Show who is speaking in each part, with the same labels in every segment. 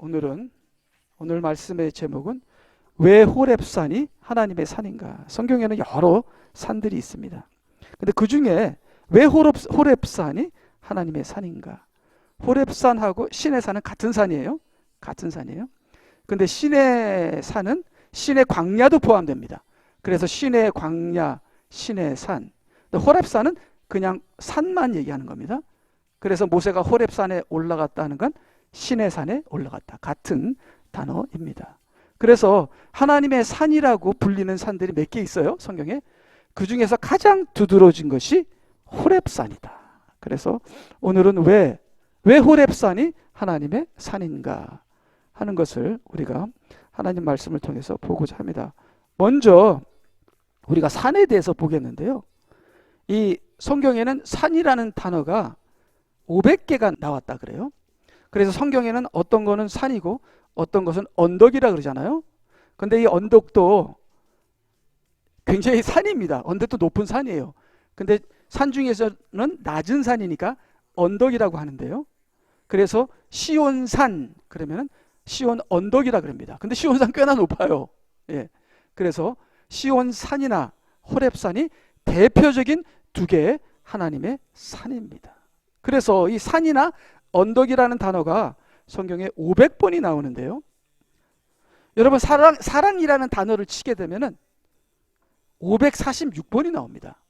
Speaker 1: 오늘 말씀의 제목은 왜 호렙산이 하나님의 산인가? 성경에는 여러 산들이 있습니다. 근데 그 중에 왜 호렙산이 하나님의 산인가? 호렙산하고 시내산은 같은 산이에요. 같은 산이에요. 근데 시내산은 시내 광야도 포함됩니다. 그래서 시내 광야, 시내 산. 호렙산은 그냥 산만 얘기하는 겁니다. 그래서 모세가 호렙산에 올라갔다는 건 시내산에 올라갔다. 같은 단어입니다. 그래서 하나님의 산이라고 불리는 산들이 몇 개 있어요, 성경에. 그 중에서 가장 두드러진 것이 호렙산이다. 그래서 오늘은 왜 호렙산이 하나님의 산인가 하는 것을 우리가 하나님 말씀을 통해서 보고자 합니다. 먼저 우리가 산에 대해서 보겠는데요. 이 성경에는 산이라는 단어가 500개가 나왔다 그래요. 그래서 성경에는 어떤 거는 산이고 어떤 것은 언덕이라 그러잖아요. 근데 이 언덕도 굉장히 산입니다. 언덕도 높은 산이에요. 근데 산 중에서는 낮은 산이니까 언덕이라고 하는데요. 그래서 시온산 그러면 시온 언덕이라 그럽니다. 근데 시온산 꽤나 높아요. 예. 그래서 시온산이나 호렙산이 대표적인 두 개의 하나님의 산입니다. 그래서 이 산이나 언덕이라는 단어가 성경에 500번이 나오는데요. 여러분 사랑이라는 단어를 치게 되면은 546번이 나옵니다.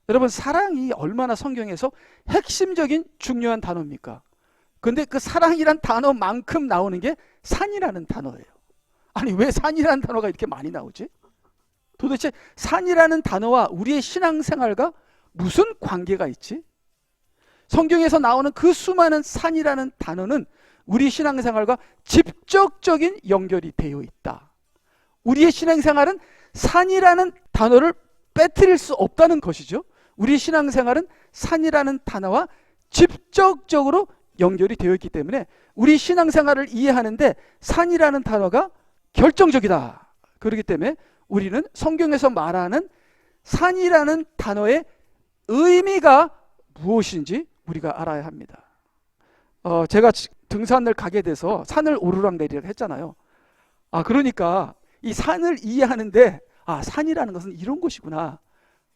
Speaker 1: 여러분 사랑이 얼마나 성경에서 핵심적인 중요한 단어입니까? 근데 그 사랑이란 단어만큼 나오는 게 산이라는 단어예요. 아니 왜 산이라는 단어가 이렇게 많이 나오지? 도대체 산이라는 단어와 우리의 신앙생활과 무슨 관계가 있지? 성경에서 나오는 그 수많은 산이라는 단어는 우리 신앙생활과 직접적인 연결이 되어 있다. 우리의 신앙생활은 산이라는 단어를 빼뜨릴 수 없다는 것이죠. 우리 신앙생활은 산이라는 단어와 직접적으로 연결이 되어 있기 때문에 우리 신앙생활을 이해하는데 산이라는 단어가 결정적이다. 그렇기 때문에 우리는 성경에서 말하는 산이라는 단어의 의미가 무엇인지 우리가 알아야 합니다. 제가 등산을 가게 돼서 산을 오르락내리락 했잖아요. 그러니까 이 산을 이해하는데 산이라는 것은 이런 것이구나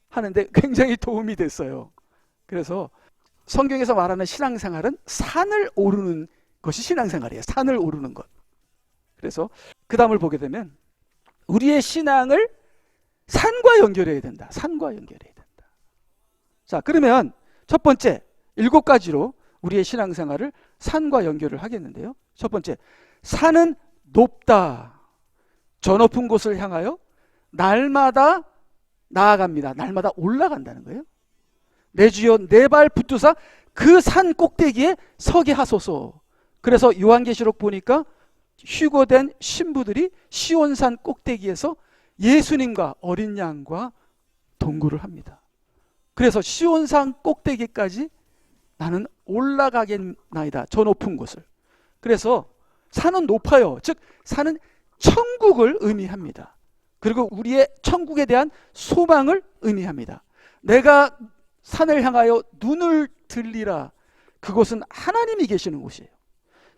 Speaker 1: 하는데 굉장히 도움이 됐어요. 그래서 성경에서 말하는 신앙생활은 산을 오르는 것이 신앙생활이에요. 산을 오르는 것. 그래서 그 다음을 보게 되면 우리의 신앙을 산과 연결해야 된다. 산과 연결해야 된다. 자, 그러면 첫 번째 7가지로 우리의 신앙생활을 산과 연결을 하겠는데요. 첫 번째, 산은 높다. 저 높은 곳을 향하여 날마다 나아갑니다. 날마다 올라간다는 거예요. 내 주여 내 발 붙드사 그 산 꼭대기에 서게 하소서. 그래서 요한계시록 보니까 휴거된 신부들이 시온산 꼭대기에서 예수님과 어린 양과 동거를 합니다. 그래서 시온산 꼭대기까지 나는 올라가겠나이다. 저 높은 곳을. 그래서 산은 높아요. 즉 산은 천국을 의미합니다. 그리고 우리의 천국에 대한 소망을 의미합니다. 내가 산을 향하여 눈을 들리라. 그곳은 하나님이 계시는 곳이에요.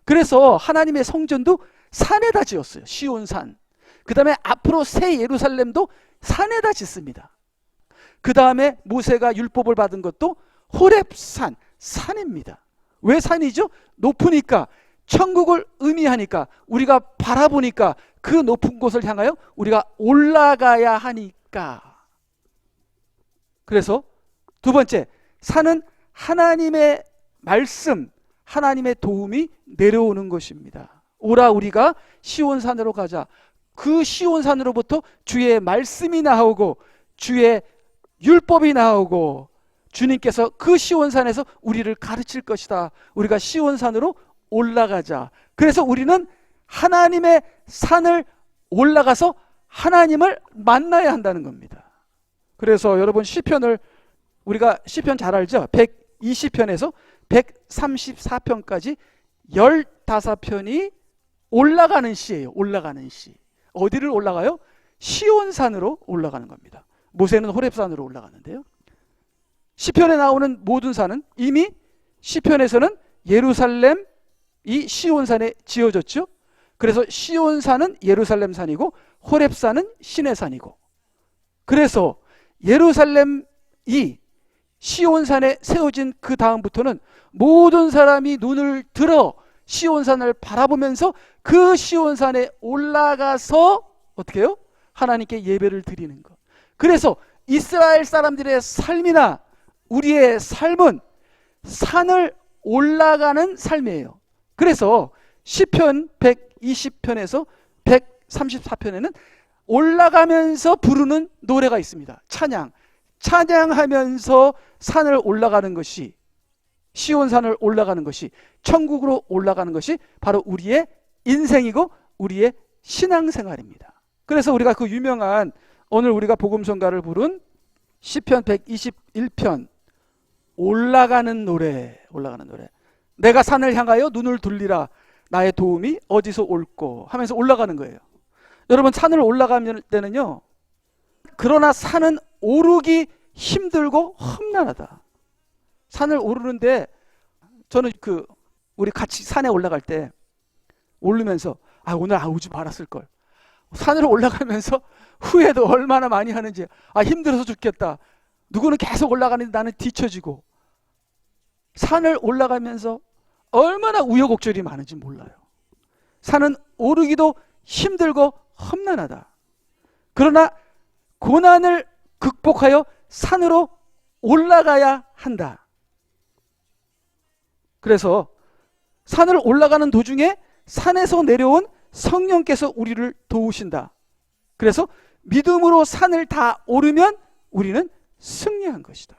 Speaker 1: 그래서 하나님의 성전도 산에다 지었어요. 시온산. 그 다음에 앞으로 새 예루살렘도 산에다 짓습니다. 그 다음에 모세가 율법을 받은 것도 호렙산, 산입니다. 왜 산이죠? 높으니까, 천국을 의미하니까, 우리가 바라보니까 그 높은 곳을 향하여 우리가 올라가야 하니까. 그래서 두 번째, 산은 하나님의 말씀, 하나님의 도움이 내려오는 것입니다. 오라 우리가 시온산으로 가자. 그 시온산으로부터 주의 말씀이 나오고 주의 율법이 나오고 주님께서 그 시온산에서 우리를 가르칠 것이다. 우리가 시온산으로 올라가자. 그래서 우리는 하나님의 산을 올라가서 하나님을 만나야 한다는 겁니다. 그래서 여러분 시편을 우리가 시편 잘 알죠? 120편에서 134편까지 15편이 올라가는 시예요. 올라가는 시. 어디를 올라가요? 시온산으로 올라가는 겁니다. 모세는 호렙산으로 올라가는데요. 시편에 나오는 모든 산은 이미 시편에서는 예루살렘, 이 시온산에 지어졌죠. 그래서 시온산은 예루살렘산이고 호렙산은 시내산이고, 그래서 예루살렘이 시온산에 세워진 그 다음부터는 모든 사람이 눈을 들어 시온산을 바라보면서 그 시온산에 올라가서 어떻게 해요? 하나님께 예배를 드리는 것. 그래서 이스라엘 사람들의 삶이나 우리의 삶은 산을 올라가는 삶이에요. 그래서 시편 120편에서 134편에는 올라가면서 부르는 노래가 있습니다. 찬양하면서 산을 올라가는 것이, 시온산을 올라가는 것이, 천국으로 올라가는 것이 바로 우리의 인생이고 우리의 신앙생활입니다. 그래서 우리가 그 유명한 오늘 우리가 복음성가를 부른 시편 121편 올라가는 노래, 내가 산을 향하여 눈을 돌리라 나의 도움이 어디서 올꼬 하면서 올라가는 거예요. 여러분, 산을 올라가면 때는요, 그러나 산은 오르기 힘들고 험난하다. 산을 오르는데 저는 우리 같이 산에 올라갈 때 오르면서 오늘 오지 말았을 걸. 산으로 올라가면서 후회도 얼마나 많이 하는지, 힘들어서 죽겠다. 누구는 계속 올라가는데 나는 뒤처지고, 산을 올라가면서 얼마나 우여곡절이 많은지 몰라요. 산은 오르기도 힘들고 험난하다. 그러나 고난을 극복하여 산으로 올라가야 한다. 그래서 산을 올라가는 도중에 산에서 내려온 성령께서 우리를 도우신다. 그래서 믿음으로 산을 다 오르면 우리는 승리한 것이다.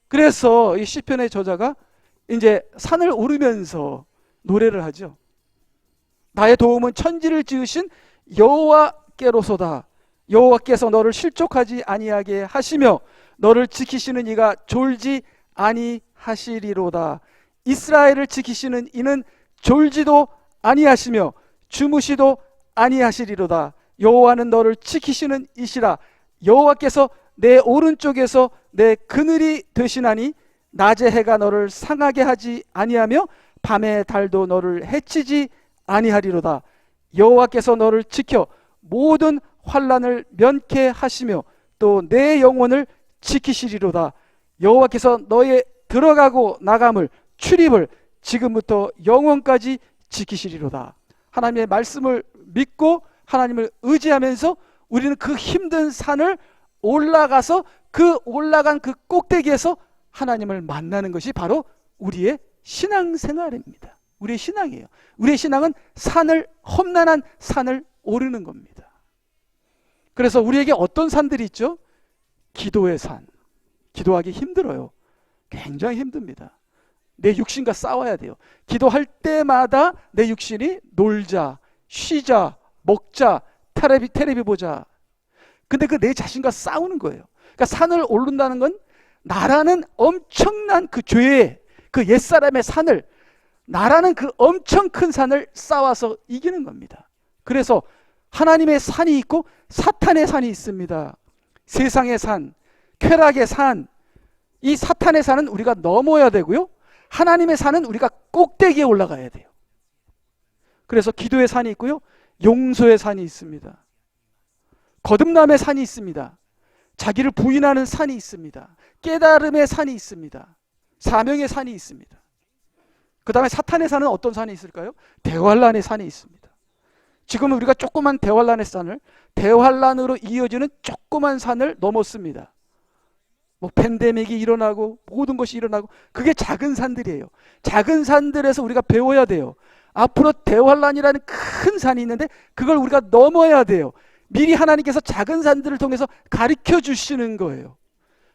Speaker 1: 그래서 이 시편의 저자가 이제 산을 오르면서 노래를 하죠. 나의 도움은 천지를 지으신 여호와께로소다. 여호와께서 너를 실족하지 아니하게 하시며 너를 지키시는 이가 졸지 아니하시리로다. 이스라엘을 지키시는 이는 졸지도 아니하시며 주무시도 아니하시리로다. 여호와는 너를 지키시는 이시라. 여호와께서 내 오른쪽에서 내 그늘이 되시나니 낮의 해가 너를 상하게 하지 아니하며 밤의 달도 너를 해치지 아니하리로다. 여호와께서 너를 지켜 모든 환난을 면케 하시며 또 내 영혼을 지키시리로다. 여호와께서 너의 들어가고 나감을 출입을 지금부터 영원까지 지키시리로다. 하나님의 말씀을 믿고 하나님을 의지하면서 우리는 그 힘든 산을 올라가서 그 올라간 그 꼭대기에서 하나님을 만나는 것이 바로 우리의 신앙생활입니다. 우리의 신앙이에요. 우리의 신앙은 험난한 산을 오르는 겁니다. 그래서 우리에게 어떤 산들이 있죠? 기도의 산. 기도하기 힘들어요. 굉장히 힘듭니다. 내 육신과 싸워야 돼요. 기도할 때마다 내 육신이 놀자, 쉬자, 먹자, 테레비 보자. 근데 그 내 자신과 싸우는 거예요. 그러니까 산을 오른다는 건 나라는 엄청난 그 죄의 그 옛사람의 산을, 나라는 그 엄청 큰 산을 쌓아서 이기는 겁니다. 그래서 하나님의 산이 있고 사탄의 산이 있습니다. 세상의 산, 쾌락의 산, 이 사탄의 산은 우리가 넘어야 되고요, 하나님의 산은 우리가 꼭대기에 올라가야 돼요. 그래서 기도의 산이 있고요, 용서의 산이 있습니다. 거듭남의 산이 있습니다. 자기를 부인하는 산이 있습니다. 깨달음의 산이 있습니다. 사명의 산이 있습니다. 그 다음에 사탄의 산은 어떤 산이 있을까요? 대환란의 산이 있습니다. 지금은 우리가 조그만 대환란의 산을, 대환란으로 이어지는 조그만 산을 넘었습니다. 팬데믹이 일어나고 모든 것이 일어나고, 그게 작은 산들이에요. 작은 산들에서 우리가 배워야 돼요. 앞으로 대환란이라는 큰 산이 있는데 그걸 우리가 넘어야 돼요. 미리 하나님께서 작은 산들을 통해서 가르쳐 주시는 거예요.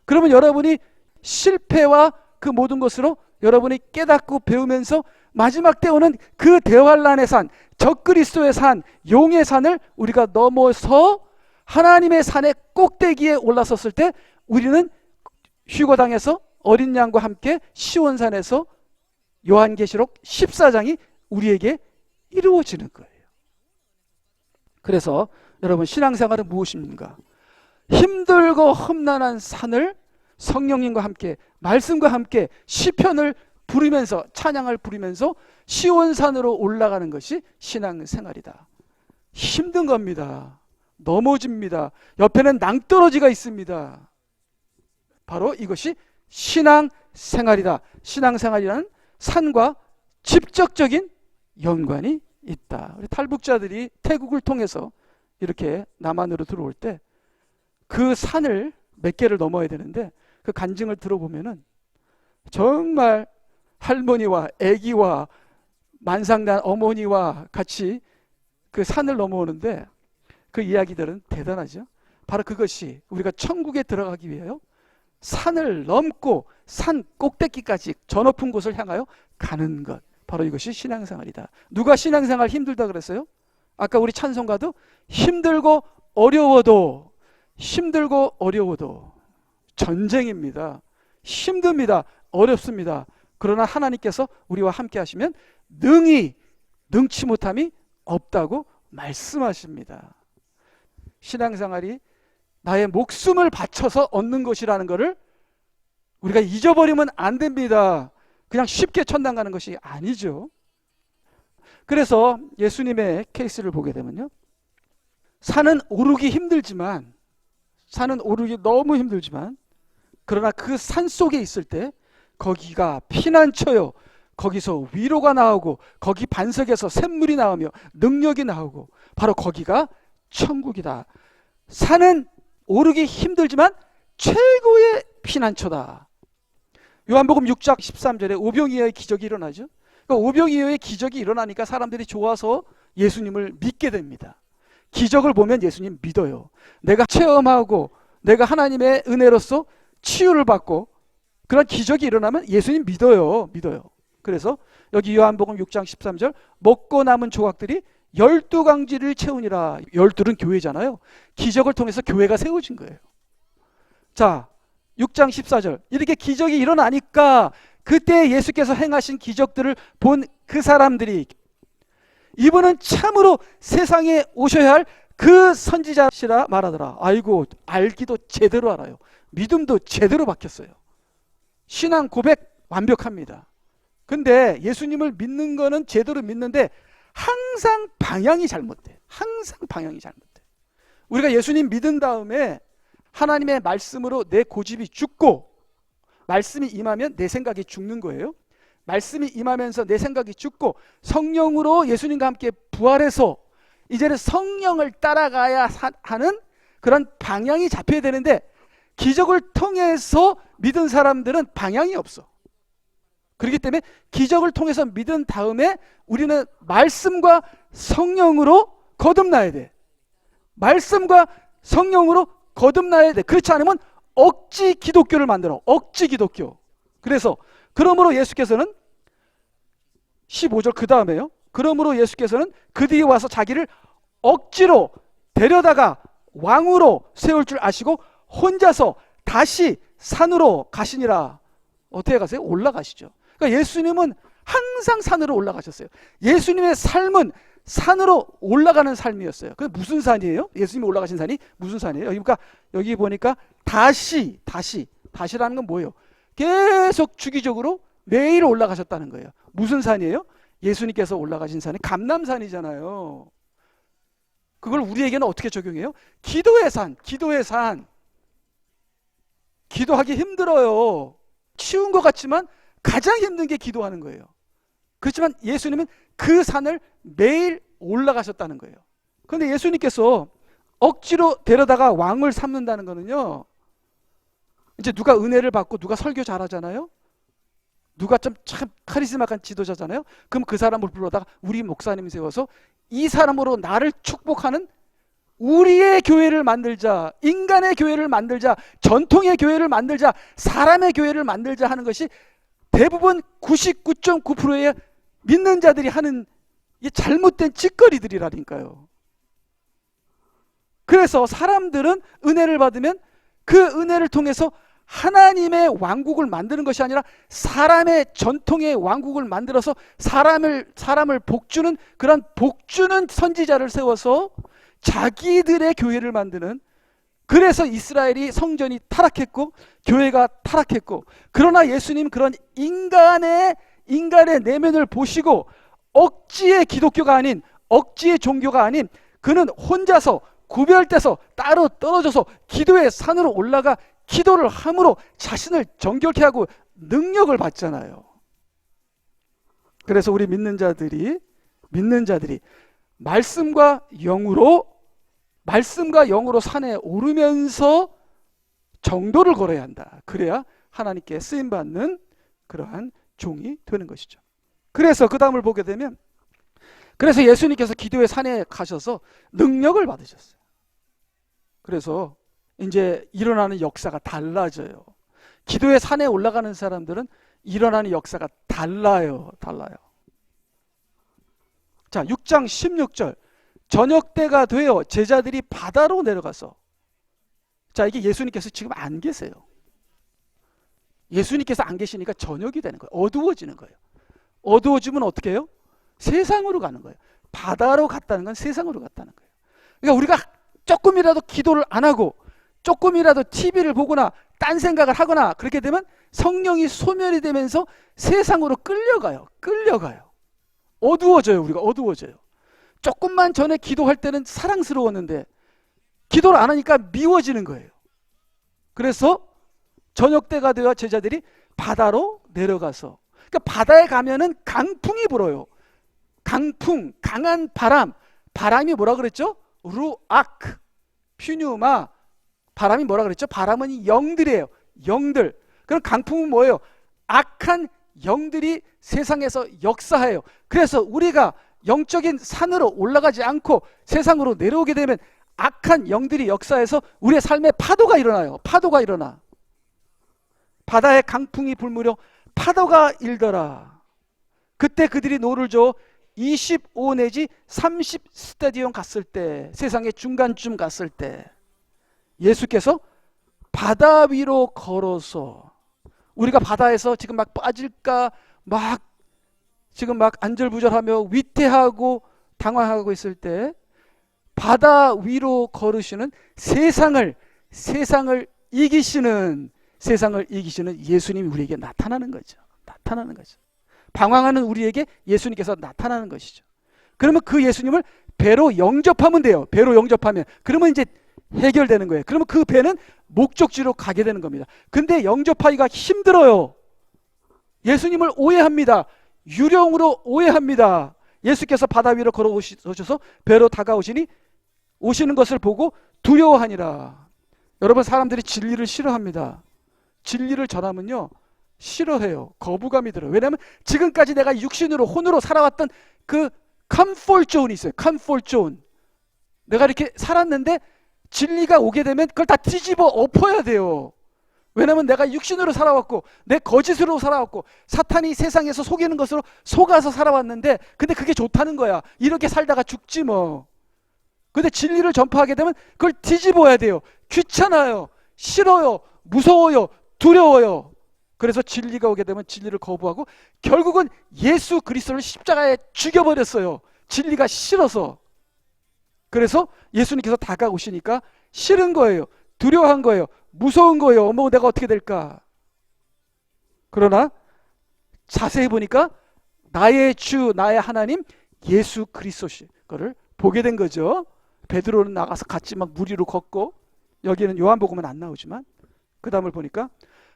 Speaker 1: 그러면 여러분이 실패와 그 모든 것으로 여러분이 깨닫고 배우면서 마지막 때 오는 그 대환란의 산, 적그리스도의 산, 용의 산을 우리가 넘어서 하나님의 산의 꼭대기에 올라섰을 때 우리는 휴거당에서 어린 양과 함께 시온산에서 요한계시록 14장이 우리에게 이루어지는 거예요. 그래서 여러분, 신앙생활은 무엇입니까? 힘들고 험난한 산을 성령님과 함께, 말씀과 함께, 시편을 부르면서, 찬양을 부르면서 시온산으로 올라가는 것이 신앙생활이다. 힘든 겁니다. 넘어집니다. 옆에는 낭떠러지가 있습니다. 바로 이것이 신앙생활이다. 신앙생활이라는 산과 직접적인 연관이 있다. 우리 탈북자들이 태국을 통해서 이렇게 남한으로 들어올 때 그 산을 몇 개를 넘어야 되는데 그 간증을 들어보면은 정말 할머니와 아기와 만상난 어머니와 같이 그 산을 넘어오는데 그 이야기들은 대단하죠. 바로 그것이 우리가 천국에 들어가기 위하여 산을 넘고 산 꼭대기까지 저 높은 곳을 향하여 가는 것, 바로 이것이 신앙생활이다. 누가 신앙생활 힘들다 그랬어요? 아까 우리 찬송가도 힘들고 어려워도 전쟁입니다. 힘듭니다. 어렵습니다. 그러나 하나님께서 우리와 함께 하시면 능치 못함이 없다고 말씀하십니다. 신앙생활이 나의 목숨을 바쳐서 얻는 것이라는 것을 우리가 잊어버리면 안 됩니다. 그냥 쉽게 천당 가는 것이 아니죠. 그래서 예수님의 케이스를 보게 되면요, 산은 오르기 너무 힘들지만 그러나 그 산 속에 있을 때 거기가 피난처요, 거기서 위로가 나오고 거기 반석에서 샘물이 나오며 능력이 나오고 바로 거기가 천국이다. 산은 오르기 힘들지만 최고의 피난처다. 요한복음 6장 13절에 오병이어의 기적이 일어나죠. 그러니까 오병이어의 기적이 일어나니까 사람들이 좋아서 예수님을 믿게 됩니다. 기적을 보면 예수님 믿어요. 내가 체험하고 내가 하나님의 은혜로서 치유를 받고 그런 기적이 일어나면 예수님 믿어요. 그래서 여기 요한복음 6장 13절 먹고 남은 조각들이 12강지를 채우니라. 12는 교회잖아요. 기적을 통해서 교회가 세워진 거예요. 자, 6장 14절 이렇게 기적이 일어나니까 그때 예수께서 행하신 기적들을 본 그 사람들이 이분은 참으로 세상에 오셔야 할 그 선지자시라 말하더라. 아이고, 알기도 제대로 알아요. 믿음도 제대로 박혔어요. 신앙 고백 완벽합니다. 근데 예수님을 믿는 거는 제대로 믿는데 항상 방향이 잘못돼. 우리가 예수님 믿은 다음에 하나님의 말씀으로 내 고집이 죽고, 말씀이 임하면 내 생각이 죽는 거예요. 말씀이 임하면서 내 생각이 죽고 성령으로 예수님과 함께 부활해서 이제는 성령을 따라가야 하는 그런 방향이 잡혀야 되는데 기적을 통해서 믿은 사람들은 방향이 없어. 그렇기 때문에 기적을 통해서 믿은 다음에 우리는 말씀과 성령으로 거듭나야 돼. 그렇지 않으면 억지 기독교를 만들어. 억지 기독교. 그래서 그러므로 예수께서는 15절 그 다음에요. 그러므로 예수께서는 그 뒤에 와서 자기를 억지로 데려다가 왕으로 세울 줄 아시고 혼자서 다시 산으로 가시니라. 어떻게 가세요? 올라가시죠. 그러니까 예수님은 항상 산으로 올라가셨어요. 예수님의 삶은 산으로 올라가는 삶이었어요. 그 무슨 산이에요? 예수님이 올라가신 산이 무슨 산이에요? 여기 보니까 다시라는 건 뭐예요? 계속 주기적으로 매일 올라가셨다는 거예요. 무슨 산이에요? 예수님께서 올라가신 산이 감람산이잖아요. 그걸 우리에게는 어떻게 적용해요? 기도의 산. 기도하기 힘들어요. 쉬운 것 같지만 가장 힘든 게 기도하는 거예요. 그렇지만 예수님은 그 산을 매일 올라가셨다는 거예요. 그런데 예수님께서 억지로 데려다가 왕을 삼는다는 거는요, 이제 누가 은혜를 받고 누가 설교 잘하잖아요. 누가 좀 참 카리스마한 지도자잖아요. 그럼 그 사람을 불러다가 우리 목사님 세워서 이 사람으로 나를 축복하는 우리의 교회를 만들자, 인간의 교회를 만들자, 전통의 교회를 만들자, 사람의 교회를 만들자 하는 것이 대부분 99.9%의 믿는 자들이 하는 이 잘못된 짓거리들이라니까요. 그래서 사람들은 은혜를 받으면 그 은혜를 통해서 하나님의 왕국을 만드는 것이 아니라 사람의 전통의 왕국을 만들어서 사람을 복주는 그런 복주는 선지자를 세워서 자기들의 교회를 만드는 그래서 이스라엘이 성전이 타락했고 교회가 타락했고, 그러나 예수님 그런 인간의 내면을 보시고 억지의 기독교가 아닌, 억지의 종교가 아닌, 그는 혼자서 구별돼서 따로 떨어져서 기도의 산으로 올라가 기도를 함으로 자신을 정결케 하고 능력을 받잖아요. 그래서 우리 믿는 자들이 말씀과 영으로 산에 오르면서 정도를 걸어야 한다. 그래야 하나님께 쓰임받는 그러한 종이 되는 것이죠. 그래서 그 다음을 보게 되면, 그래서 예수님께서 기도의 산에 가셔서 능력을 받으셨어요. 그래서 이제 일어나는 역사가 달라져요. 기도의 산에 올라가는 사람들은 일어나는 역사가 달라요. 자, 6장 16절. 저녁 때가 되어 제자들이 바다로 내려가서, 자, 이게 예수님께서 지금 안 계세요. 예수님께서 안 계시니까 저녁이 되는 거예요. 어두워지는 거예요. 어두워지면 어떻게 해요? 세상으로 가는 거예요. 바다로 갔다는 건 세상으로 갔다는 거예요. 그러니까 우리가 조금이라도 기도를 안 하고 조금이라도 TV를 보거나 딴 생각을 하거나 그렇게 되면 성령이 소멸이 되면서 세상으로 끌려가요. 어두워져요. 우리가 어두워져요. 조금만 전에 기도할 때는 사랑스러웠는데 기도를 안 하니까 미워지는 거예요. 그래서 저녁 때가 되어 제자들이 바다로 내려가서, 그러니까 바다에 가면은 강풍이 불어요. 강풍, 강한 바람이 뭐라 그랬죠? 루아크, 퓨뉴마. 바람이 뭐라 그랬죠? 바람은 영들이에요. 영들. 그럼 강풍은 뭐예요? 악한 영들이 세상에서 역사해요. 그래서 우리가 영적인 산으로 올라가지 않고 세상으로 내려오게 되면 악한 영들이 역사해서 우리의 삶에 파도가 일어나요. 바다에 강풍이 불무려 파도가 일더라. 그때 그들이 노를 저어 25 내지 30 스타디온 갔을 때, 세상의 중간쯤 갔을 때 예수께서 바다 위로 걸어서, 우리가 바다에서 지금 막 빠질까 지금 막 안절부절하며 위태하고 당황하고 있을 때 바다 위로 걸으시는 세상을 이기시는 예수님이 우리에게 나타나는 거죠. 방황하는 우리에게 예수님께서 나타나는 것이죠. 그러면 그 예수님을 배로 영접하면 돼요. 그러면 이제 해결되는 거예요. 그러면 그 배는 목적지로 가게 되는 겁니다. 근데 영접하기가 힘들어요. 예수님을 오해합니다. 유령으로 오해합니다. 예수께서 바다 위로 걸어오셔서 배로 다가오시니 오시는 것을 보고 두려워하니라. 여러분, 사람들이 진리를 싫어합니다. 진리를 전하면요 싫어해요. 거부감이 들어요. 왜냐하면 지금까지 내가 육신으로, 혼으로 살아왔던 그 컴포트 존이 있어요. 컴포트 존. 내가 이렇게 살았는데 진리가 오게 되면 그걸 다 뒤집어 엎어야 돼요. 왜냐하면 내가 육신으로 살아왔고 내 거짓으로 살아왔고 사탄이 세상에서 속이는 것으로 속아서 살아왔는데, 근데 그게 좋다는 거야. 이렇게 살다가 죽지 뭐. 근데 진리를 전파하게 되면 그걸 뒤집어야 돼요. 귀찮아요. 싫어요. 무서워요. 두려워요. 그래서 진리가 오게 되면 진리를 거부하고 결국은 예수 그리스도를 십자가에 죽여버렸어요. 진리가 싫어서. 그래서 예수님께서 다가오시니까 싫은 거예요. 두려워한 거예요. 무서운 거예요. 어머, 내가 어떻게 될까? 그러나 자세히 보니까 나의 주, 나의 하나님 예수 그리스도시 거를 보게 된 거죠. 베드로는 나가서 같이 막 물 위로 걷고, 여기는 요한복음은 안 나오지만 그 다음을 보니까,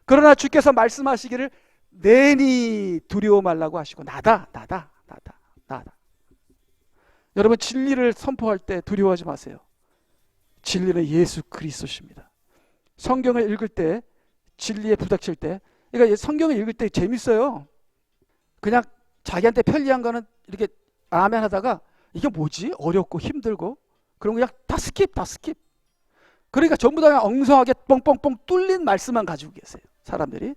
Speaker 1: 그러나 주께서 말씀하시기를 내니 두려워 말라고 하시고, 나다. 여러분, 진리를 선포할 때 두려워하지 마세요. 진리는 예수 그리스도십니다. 성경을 읽을 때, 진리에 부닥칠 때, 그러니까 성경을 읽을 때 재밌어요. 그냥 자기한테 편리한 거는 이렇게 아멘 하다가 이게 뭐지? 어렵고 힘들고 그런 거 그냥 다 스킵. 그러니까 전부 다 그냥 엉성하게 뻥뻥뻥 뚫린 말씀만 가지고 계세요. 사람들이.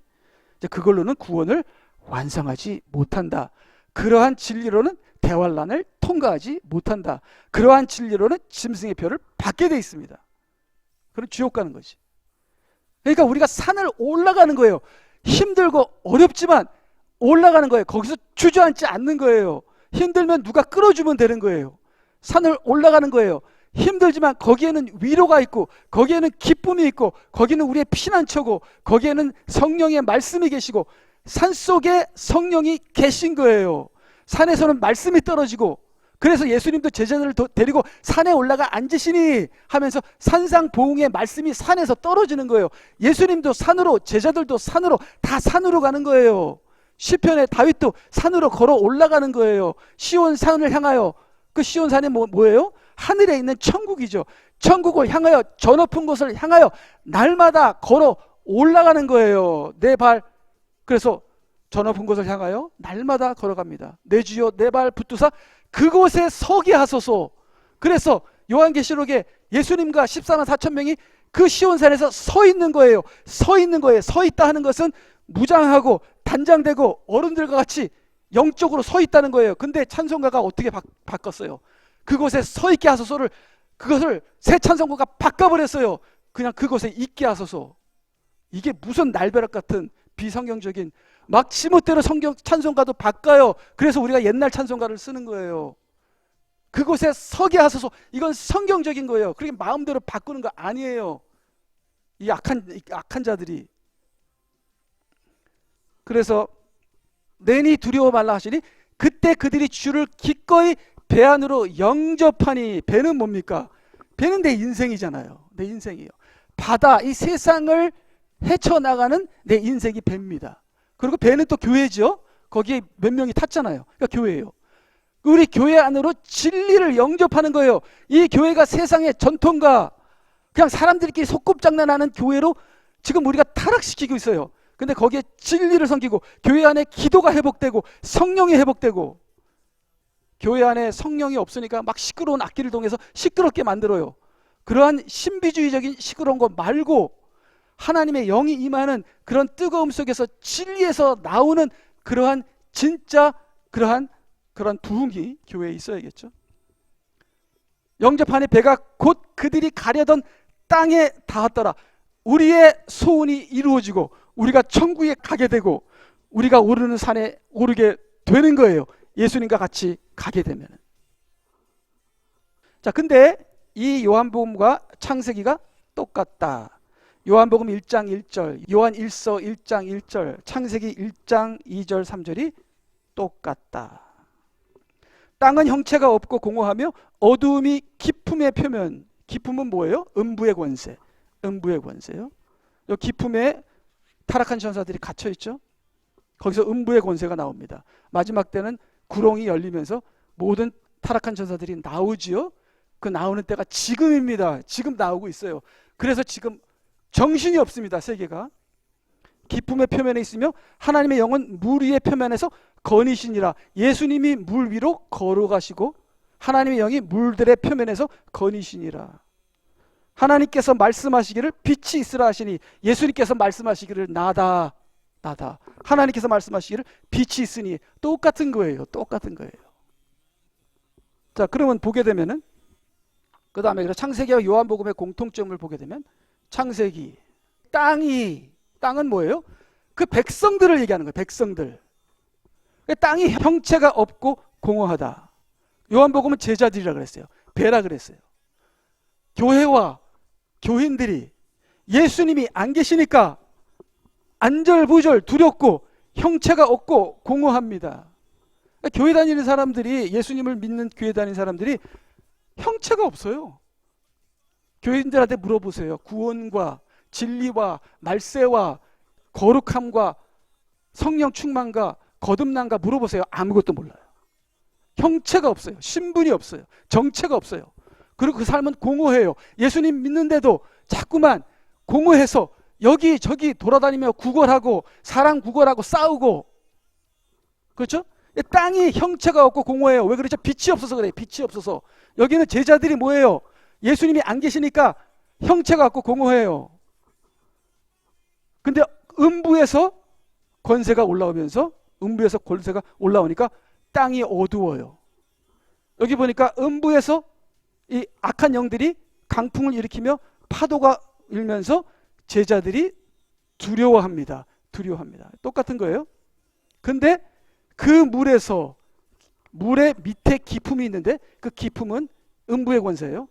Speaker 1: 이제 그걸로는 구원을 완성하지 못한다. 그러한 진리로는 대환란을 통과하지 못한다. 그러한 진리로는 짐승의 표를 받게 돼 있습니다. 그럼 지옥 가는 거지. 그러니까 우리가 산을 올라가는 거예요. 힘들고 어렵지만 올라가는 거예요. 거기서 주저앉지 않는 거예요. 힘들면 누가 끌어주면 되는 거예요. 산을 올라가는 거예요. 힘들지만 거기에는 위로가 있고 거기에는 기쁨이 있고 거기는 우리의 피난처고 거기에는 성령의 말씀이 계시고 산속에 성령이 계신 거예요. 산에서는 말씀이 떨어지고 그래서 예수님도 제자들을 데리고 산에 올라가 앉으시니 하면서 산상보응의 말씀이 산에서 떨어지는 거예요. 예수님도 산으로, 제자들도 산으로, 다 산으로 가는 거예요. 시편에 다윗도 산으로 걸어 올라가는 거예요. 시온 산을 향하여. 그 시온 산이 뭐예요? 하늘에 있는 천국이죠. 천국을 향하여, 저 높은 곳을 향하여 날마다 걸어 올라가는 거예요. 내 발, 그래서 저 높은 곳을 향하여 날마다 걸어갑니다. 내 주여 내 발 붙드사 그곳에 서게 하소서. 그래서 요한계시록에 예수님과 14만 4천 명이 그 시온산에서 서 있는 거예요. 서 있는 거예요. 서 있다 하는 것은 무장하고 단장되고 어른들과 같이 영적으로 서 있다는 거예요. 근데 찬송가가 어떻게 바꿨어요? 그곳에 서 있게 하소서를, 그것을 새 찬송가가 바꿔버렸어요. 그냥 그곳에 있게 하소서. 이게 무슨 날벼락 같은 비성경적인, 막 지멋대로 성경 찬송가도 바꿔요. 그래서 우리가 옛날 찬송가를 쓰는 거예요. 그곳에 서게 하소서. 이건 성경적인 거예요. 그렇게 마음대로 바꾸는 거 아니에요. 이 악한 자들이. 그래서 내니 두려워 말라 하시니 그때 그들이 주를 기꺼이 배 안으로 영접하니. 배는 뭡니까? 배는 내 인생이잖아요. 내 인생이에요. 바다, 이 세상을 헤쳐나가는 내 인생이 배입니다. 그리고 배는 또 교회죠. 거기에 몇 명이 탔잖아요. 그러니까 교회예요. 우리 교회 안으로 진리를 영접하는 거예요. 이 교회가 세상의 전통과 그냥 사람들끼리 소꿉장난하는 교회로 지금 우리가 타락시키고 있어요. 근데 거기에 진리를 섬기고 교회 안에 기도가 회복되고 성령이 회복되고, 교회 안에 성령이 없으니까 막 시끄러운 악기를 통해서 시끄럽게 만들어요. 그러한 신비주의적인 시끄러운 거 말고 하나님의 영이 임하는 그런 뜨거움 속에서 진리에서 나오는 그러한 진짜 그러한 부흥이 교회에 있어야겠죠. 영접하니 배가 곧 그들이 가려던 땅에 닿았더라. 우리의 소원이 이루어지고 우리가 천국에 가게 되고 우리가 오르는 산에 오르게 되는 거예요. 예수님과 같이 가게 되면. 자, 근데 이 요한복음과 창세기가 똑같다. 요한복음 1장 1절, 요한 1서 1장 1절, 창세기 1장 2절 3절이 똑같다. 땅은 형체가 없고 공허하며 어두움이 깊음의 표면. 깊음은 뭐예요? 음부의 권세. 음부의 권세요. 이 깊음에 타락한 천사들이 갇혀 있죠. 거기서 음부의 권세가 나옵니다. 마지막 때는 구렁이 열리면서 모든 타락한 천사들이 나오지요. 그 나오는 때가 지금입니다. 지금 나오고 있어요. 그래서 지금 정신이 없습니다. 세계가. 깊음의 표면에 있으며 하나님의 영은 물 위의 표면에서 거니시니라. 예수님이 물 위로 걸어가시고 하나님의 영이 물들의 표면에서 거니시니라. 하나님께서 말씀하시기를 빛이 있으라 하시니 예수님께서 말씀하시기를 나다. 하나님께서 말씀하시기를 빛이 있으니. 똑같은 거예요. 똑같은 거예요. 자, 그러면 보게 되면은 그 다음에 창세기와 요한복음의 공통점을 보게 되면 창세기, 땅은 뭐예요? 그 백성들을 얘기하는 거예요. 백성들. 땅이 형체가 없고 공허하다. 요한복음은 제자들이라 그랬어요. 배라 그랬어요. 교회와 교인들이 예수님이 안 계시니까 안절부절 두렵고 형체가 없고 공허합니다. 교회 다니는 사람들이, 예수님을 믿는 교회 다니는 사람들이 형체가 없어요. 교인들한테 물어보세요. 구원과 진리와 말세와 거룩함과 성령 충만과 거듭남과 물어보세요. 아무것도 몰라요. 형체가 없어요. 신분이 없어요. 정체가 없어요. 그리고 그 삶은 공허해요. 예수님 믿는데도 자꾸만 공허해서 여기저기 돌아다니며 구걸하고 사랑 구걸하고 싸우고, 그렇죠? 땅이 형체가 없고 공허해요. 왜 그렇죠? 빛이 없어서 그래요. 빛이 없어서. 여기는 제자들이 뭐예요? 예수님이 안 계시니까 형체가 없고 공허해요. 근데 음부에서 권세가 올라오면서, 음부에서 권세가 올라오니까 땅이 어두워요. 여기 보니까 음부에서 이 악한 영들이 강풍을 일으키며 파도가 일면서 제자들이 두려워합니다. 똑같은 거예요. 근데 그 물의 밑에 깊음이 있는데 그 깊음은 음부의 권세예요.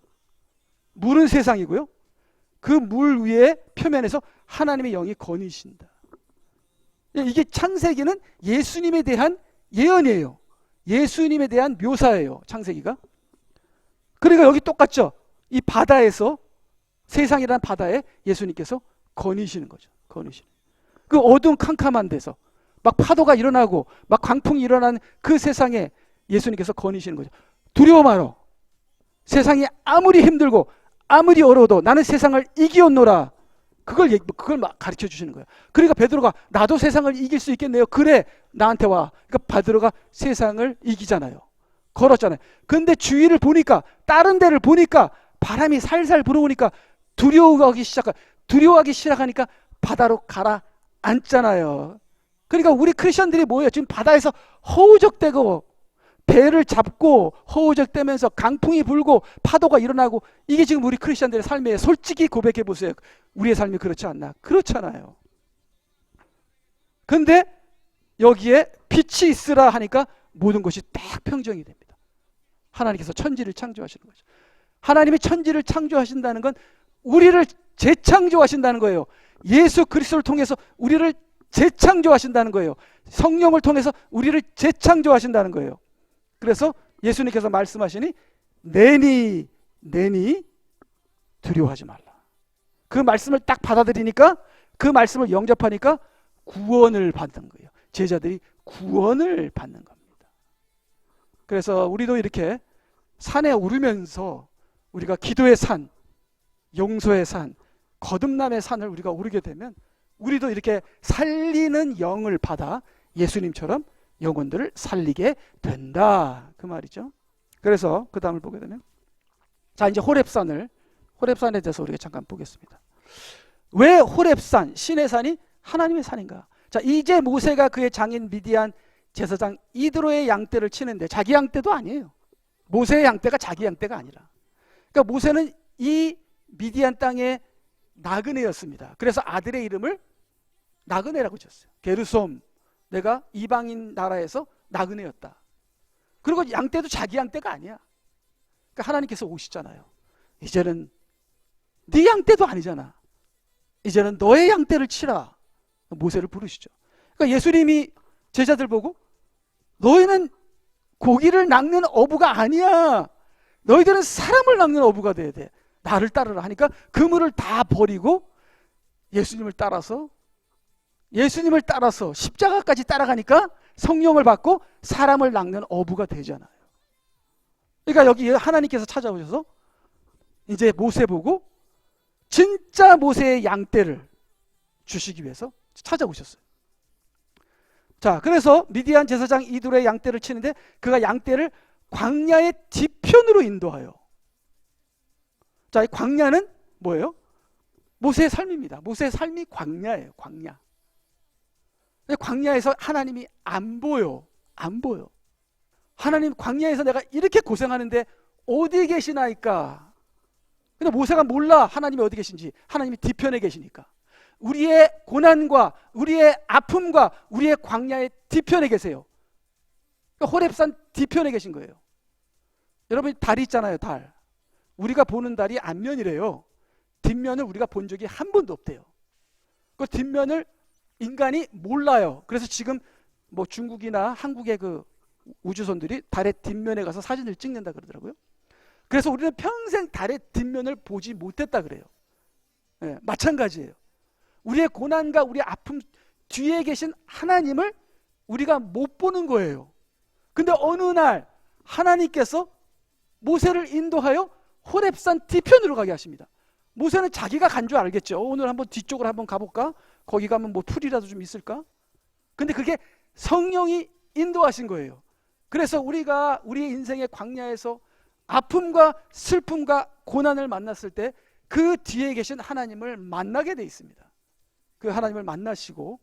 Speaker 1: 물은 세상이고요. 그 물 위에 표면에서 하나님의 영이 거니신다. 이게 창세기는 예수님에 대한 예언이에요. 예수님에 대한 묘사예요. 창세기가. 그러니까 여기 똑같죠. 이 바다에서, 세상이라는 바다에 예수님께서 거니시는 거죠. 거니시는. 그 어두운 캄캄한 데서 막 파도가 일어나고 막 광풍이 일어나는 그 세상에 예수님께서 거니시는 거죠. 두려워 말어. 세상이 아무리 힘들고 아무리 어려워도 나는 세상을 이기었노라. 그걸 막 가르쳐 주시는 거예요. 그러니까 베드로가 나도 세상을 이길 수 있겠네요. 그래, 나한테 와. 그러니까 베드로가 세상을 이기잖아요. 걸었잖아요. 근데 주위를 보니까, 다른 데를 보니까 바람이 살살 불어오니까 두려워하기 시작하니까 바다로 가라앉잖아요. 그러니까 우리 크리스천들이 뭐예요? 지금 바다에서 허우적대고 배를 잡고 허우적대면서 강풍이 불고 파도가 일어나고, 이게 지금 우리 크리스천들의 삶이에요. 솔직히 고백해 보세요. 우리의 삶이 그렇지 않나? 그렇잖아요. 근데 여기에 빛이 있으라 하니까 모든 것이 딱 평정이 됩니다. 하나님께서 천지를 창조하시는 거죠. 하나님이 천지를 창조하신다는 건 우리를 재창조하신다는 거예요. 예수 그리스도를 통해서 우리를 재창조하신다는 거예요. 성령을 통해서 우리를 재창조하신다는 거예요. 그래서 예수님께서 말씀하시니 내니 두려워하지 말라. 그 말씀을 딱 받아들이니까, 그 말씀을 영접하니까 구원을 받는 거예요. 제자들이 구원을 받는 겁니다. 그래서 우리도 이렇게 산에 오르면서 우리가 기도의 산, 용서의 산, 거듭남의 산을 우리가 오르게 되면 우리도 이렇게 살리는 영을 받아 예수님처럼 영혼들을 살리게 된다, 그 말이죠. 그래서 그 다음을 보게 되면, 자, 이제 호렙산에 대해서 우리가 잠깐 보겠습니다. 왜 호렙산, 신의 산이 하나님의 산인가? 자, 이제 모세가 그의 장인 미디안 제사장 이드로의 양떼를 치는데, 자기 양떼도 아니에요. 모세의 양떼가 자기 양떼가 아니라, 그러니까 모세는 이 미디안 땅의 나그네였습니다. 그래서 아들의 이름을 나그네라고 지었어요. 게르솜, 내가 이방인 나라에서 나그네였다. 그리고 양떼도 자기 양떼가 아니야. 그러니까 하나님께서 오시잖아요. 이제는 네 양떼도 아니잖아. 이제는 너의 양떼를 치라. 모세를 부르시죠. 그러니까 예수님이 제자들 보고 너희는 고기를 낚는 어부가 아니야. 너희들은 사람을 낚는 어부가 돼야 돼. 나를 따르라 하니까 그물을 다 버리고 예수님을 따라서 십자가까지 따라가니까 성령을 받고 사람을 낚는 어부가 되잖아요. 그러니까 여기 하나님께서 찾아오셔서 이제 모세 보고 진짜 모세의 양떼를 주시기 위해서 찾아오셨어요. 자, 그래서 미디안 제사장 이드로의 양떼를 치는데 그가 양떼를 광야의 뒤편으로 인도하여. 자, 이 광야는 뭐예요? 모세의 삶입니다. 모세의 삶이 광야예요. 광야. 광야에서 하나님이 안 보여. 하나님, 광야에서 내가 이렇게 고생하는데 어디 계시나이까? 근데 모세가 몰라 하나님이 어디 계신지. 하나님이 뒤편에 계시니까. 우리의 고난과 우리의 아픔과 우리의 광야의 뒤편에 계세요. 그러니까 호렙산 뒤편에 계신 거예요. 여러분, 달이 있잖아요. 달. 우리가 보는 달이 앞면이래요. 뒷면을 우리가 본 적이 한 번도 없대요. 그 뒷면을 인간이 몰라요. 그래서 지금 뭐 중국이나 한국의 그 우주선들이 달의 뒷면에 가서 사진을 찍는다 그러더라고요. 그래서 우리는 평생 달의 뒷면을 보지 못했다 그래요. 네, 마찬가지예요. 우리의 고난과 우리의 아픔 뒤에 계신 하나님을 우리가 못 보는 거예요. 근데 어느 날 하나님께서 모세를 인도하여 호렙산 뒤편으로 가게 하십니다. 모세는 자기가 간 줄 알겠죠. 오늘 한번 뒤쪽으로 한번 가볼까? 거기 가면 뭐 풀이라도 좀 있을까? 근데 그게 성령이 인도하신 거예요. 그래서 우리가 우리의 인생의 광야에서 아픔과 슬픔과 고난을 만났을 때 그 뒤에 계신 하나님을 만나게 돼 있습니다. 그 하나님을 만나시고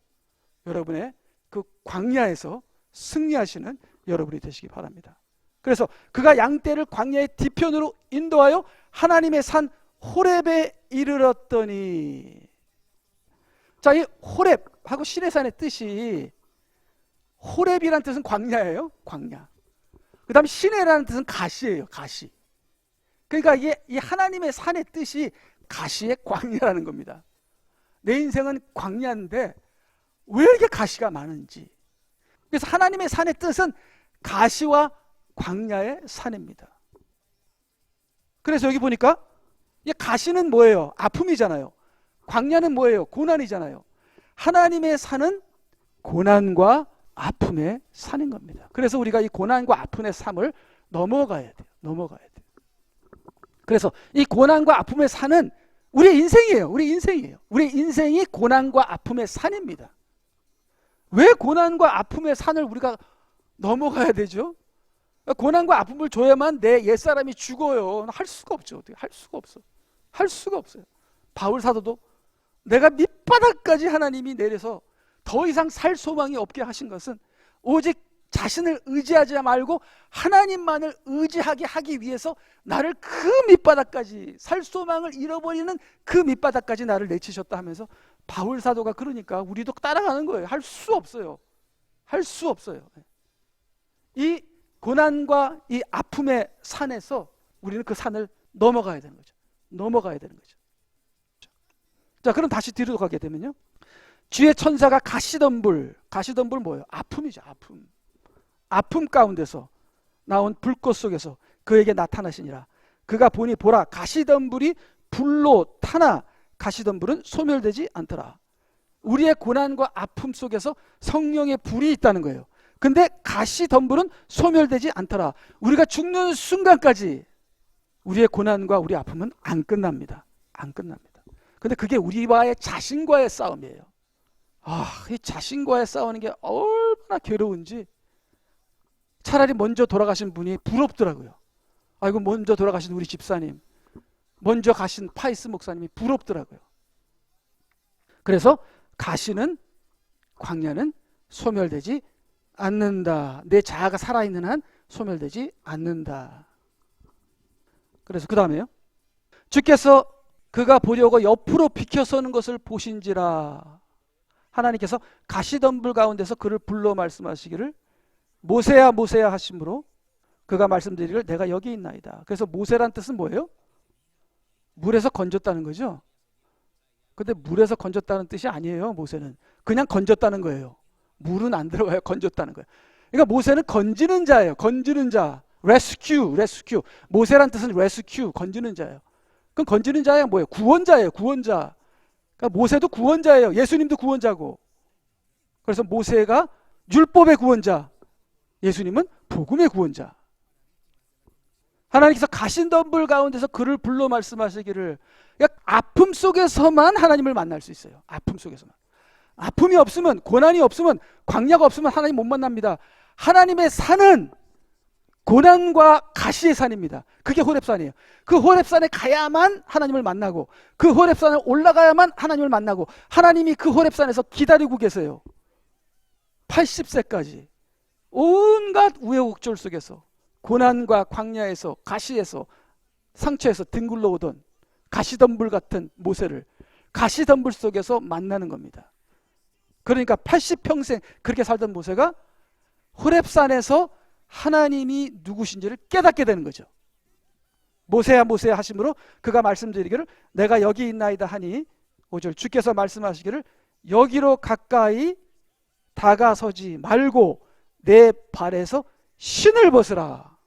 Speaker 1: 여러분의 그 광야에서 승리하시는 여러분이 되시기 바랍니다. 그래서 그가 양떼를 광야의 뒤편으로 인도하여 하나님의 산 호렙에 이르렀더니, 자, 이 호렙하고 시내산의 뜻이, 호렙이라는 뜻은 광야예요. 광야. 그 다음에 시내라는 뜻은 가시예요. 가시. 그러니까 이게 이 하나님의 산의 뜻이 가시의 광야라는 겁니다. 내 인생은 광야인데 왜 이렇게 가시가 많은지. 그래서 하나님의 산의 뜻은 가시와 광야의 산입니다. 그래서 여기 보니까 이 가시는 뭐예요? 아픔이잖아요. 광야는 뭐예요? 고난이잖아요. 하나님의 산은 고난과 아픔의 산인 겁니다. 그래서 우리가 이 고난과 아픔의 삶을 넘어가야 돼요. 넘어가야 돼요. 그래서 이 고난과 아픔의 산은 우리의 인생이에요. 우리 인생이에요. 우리 인생이 고난과 아픔의 산입니다. 왜 고난과 아픔의 산을 우리가 넘어가야 되죠? 고난과 아픔을 줘야만 내 옛사람이 죽어요. 할 수가 없죠. 어떻게 할 수가 없어. 할 수가 없어요. 바울 사도도 내가 밑바닥까지 하나님이 내려서 더 이상 살 소망이 없게 하신 것은 오직 자신을 의지하지 말고 하나님만을 의지하게 하기 위해서 나를 그 밑바닥까지, 살 소망을 잃어버리는 그 밑바닥까지 나를 내치셨다 하면서 바울 사도가 그러니까 우리도 따라가는 거예요. 할 수 없어요. 할 수 없어요. 이 고난과 이 아픔의 산에서 우리는 그 산을 넘어가야 되는 거죠. 넘어가야 되는 거죠. 자, 그럼 다시 뒤로 가게 되면요, 주의 천사가 가시덤불 뭐예요? 아픔이죠. 아픔 가운데서 나온 불꽃 속에서 그에게 나타나시니라. 그가 보니 보라, 가시덤불이 불로 타나 가시덤불은 소멸되지 않더라. 우리의 고난과 아픔 속에서 성령의 불이 있다는 거예요. 근데 가시덤불은 소멸되지 않더라. 우리가 죽는 순간까지 우리의 고난과 우리 아픔은 안 끝납니다. 안 끝납니다. 근데 그게 우리와의 자신과의 싸움이에요. 이 자신과의 싸우는 게 얼마나 괴로운지 차라리 먼저 돌아가신 분이 부럽더라고요. 아이고, 먼저 돌아가신 우리 집사님, 먼저 가신 파이스 목사님이 부럽더라고요. 그래서 가시는, 광야는 소멸되지 않는다. 내 자아가 살아있는 한 소멸되지 않는다. 그래서 그 다음에요, 주께서 그가 보려고 옆으로 비켜서는 것을 보신지라. 하나님께서 가시덤불 가운데서 그를 불러 말씀하시기를 모세야 모세야 하심으로 그가 말씀드리기를 내가 여기 있나이다. 그래서 모세란 뜻은 뭐예요? 물에서 건졌다는 거죠. 근데 물에서 건졌다는 뜻이 아니에요. 모세는 그냥 건졌다는 거예요. 물은 안 들어가요. 건졌다는 거예요. 그러니까 모세는 건지는 자예요. 건지는 자. 레스큐. 모세란 뜻은 레스큐, 건지는 자예요. 그럼 건지는 자예요. 뭐예요? 구원자예요. 구원자. 그러니까 모세도 구원자예요. 예수님도 구원자고. 그래서 모세가 율법의 구원자, 예수님은 복음의 구원자. 하나님께서 가시덤불 가운데서 그를 불러 말씀하시기를, 그러니까 아픔 속에서만 하나님을 만날 수 있어요. 아픔 속에서만. 아픔이 없으면, 고난이 없으면, 광야가 없으면 하나님 못 만납니다. 하나님의 산은 고난과 가시의 산입니다. 그게 호렙산이에요. 그 호렙산에 가야만 하나님을 만나고, 그 호렙산에 올라가야만 하나님을 만나고, 하나님이 그 호렙산에서 기다리고 계세요. 80세까지 온갖 우여곡절 속에서, 고난과 광야에서, 가시에서, 상처에서 뒹굴러 오던 가시덤불 같은 모세를 가시덤불 속에서 만나는 겁니다. 그러니까 80평생 그렇게 살던 모세가 호렙산에서 하나님이 누구신지를 깨닫게 되는 거죠. 모세야 모세야 하심으로 그가 말씀드리기를 내가 여기 있나이다 하니, 5절, 주께서 말씀하시기를 여기로 가까이 다가서지 말고 내 발에서 신을 벗으라.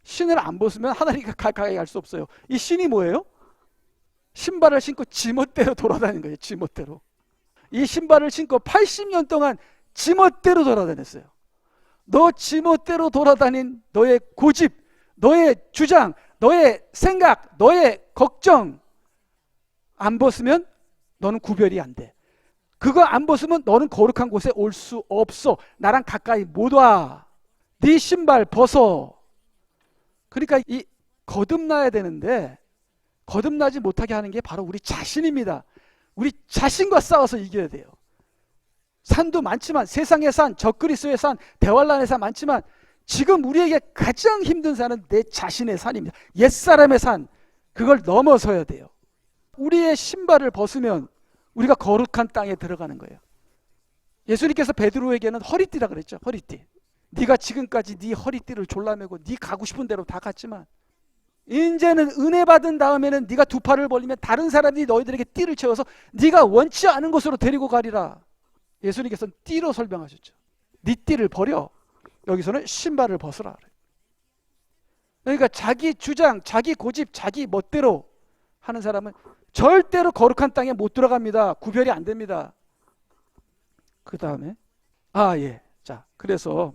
Speaker 1: 신을 안 벗으면 하나님과 가까이 갈 수 없어요. 이 신이 뭐예요? 신발을 신고 지멋대로 돌아다니는 거예요. 지멋대로. 이 신발을 신고 80년 동안 지멋대로 돌아다녔어요. 너 지멋대로 돌아다닌 너의 고집, 너의 주장, 너의 생각, 너의 걱정 안 벗으면 너는 구별이 안 돼. 그거 안 벗으면 너는 거룩한 곳에 올 수 없어. 나랑 가까이 못 와. 네 신발 벗어. 그러니까 이 거듭나야 되는데 거듭나지 못하게 하는 게 바로 우리 자신입니다. 우리 자신과 싸워서 이겨야 돼요. 산도 많지만, 세상의 산, 적그리스도의 산, 대환란의 산 많지만 지금 우리에게 가장 힘든 산은 내 자신의 산입니다. 옛사람의 산, 그걸 넘어서야 돼요. 우리의 신발을 벗으면 우리가 거룩한 땅에 들어가는 거예요. 예수님께서 베드로에게는 허리띠라 그랬죠. 허리띠. 네가 지금까지 네 허리띠를 졸라매고 네 가고 싶은 대로 다 갔지만 이제는 은혜 받은 다음에는 네가 두 팔을 벌리면 다른 사람들이 너희들에게 띠를 채워서 네가 원치 않은 곳으로 데리고 가리라. 예수님께서는 띠로 설명하셨죠. 네 띠를 버려. 여기서는 신발을 벗으라. 그러니까 자기 주장, 자기 고집, 자기 멋대로 하는 사람은 절대로 거룩한 땅에 못 들어갑니다. 구별이 안 됩니다. 그 다음에 예. 자, 그래서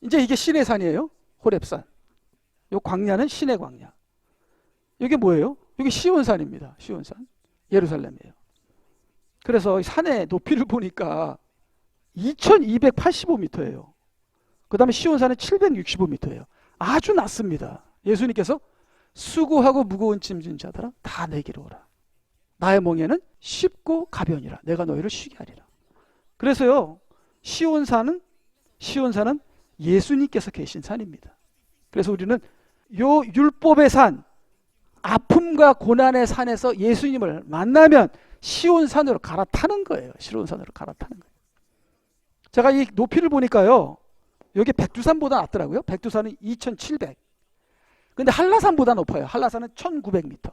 Speaker 1: 이제 이게 신의 산이에요. 호렙산. 요 광야는 신의 광야. 이게 뭐예요? 이게 시온산입니다. 시온산. 예루살렘이에요. 그래서 산의 높이를 보니까 2285m예요. 그 다음에 시온산은 765m예요. 아주 낮습니다. 예수님께서 수고하고 무거운 짐진 자들아 다 내게로 오라. 나의 멍에는 쉽고 가벼우니라. 내가 너희를 쉬게 하리라. 그래서요, 시온산은 예수님께서 계신 산입니다. 그래서 우리는 요 율법의 산, 아픔과 고난의 산에서 예수님을 만나면 시온산으로 갈아타는 거예요. 시온산으로 갈아타는 거예요. 제가 이 높이를 보니까요, 여기 백두산보다 낮더라고요. 백두산은 2700. 근데 한라산보다 높아요. 한라산은 1900m.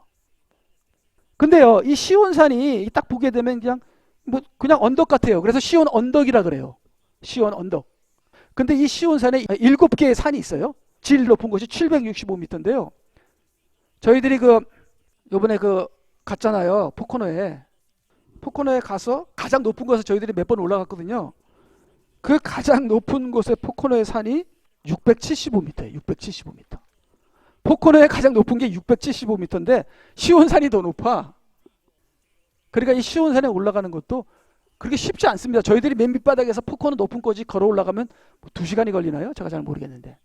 Speaker 1: 근데요, 이 시온산이 딱 보게 되면 그냥 언덕 같아요. 그래서 시온 언덕이라 그래요. 시온 언덕. 근데 이 시온산에 7개의 산이 있어요. 제일 높은 곳이 765m인데요. 저희들이 요번에 갔잖아요. 포코노에 가서 가장 높은 곳에 저희들이 몇 번 올라갔거든요. 그 가장 높은 곳에 포코노의 산이 675m예요. 675m. 포코노의 가장 높은 게 675m인데 시온산이 더 높아. 그러니까 이 시온산에 올라가는 것도 그렇게 쉽지 않습니다. 저희들이 맨 밑바닥에서 포코노 높은 곳이 걸어 올라가면 2시간이 걸리나요? 제가 잘 모르겠는데.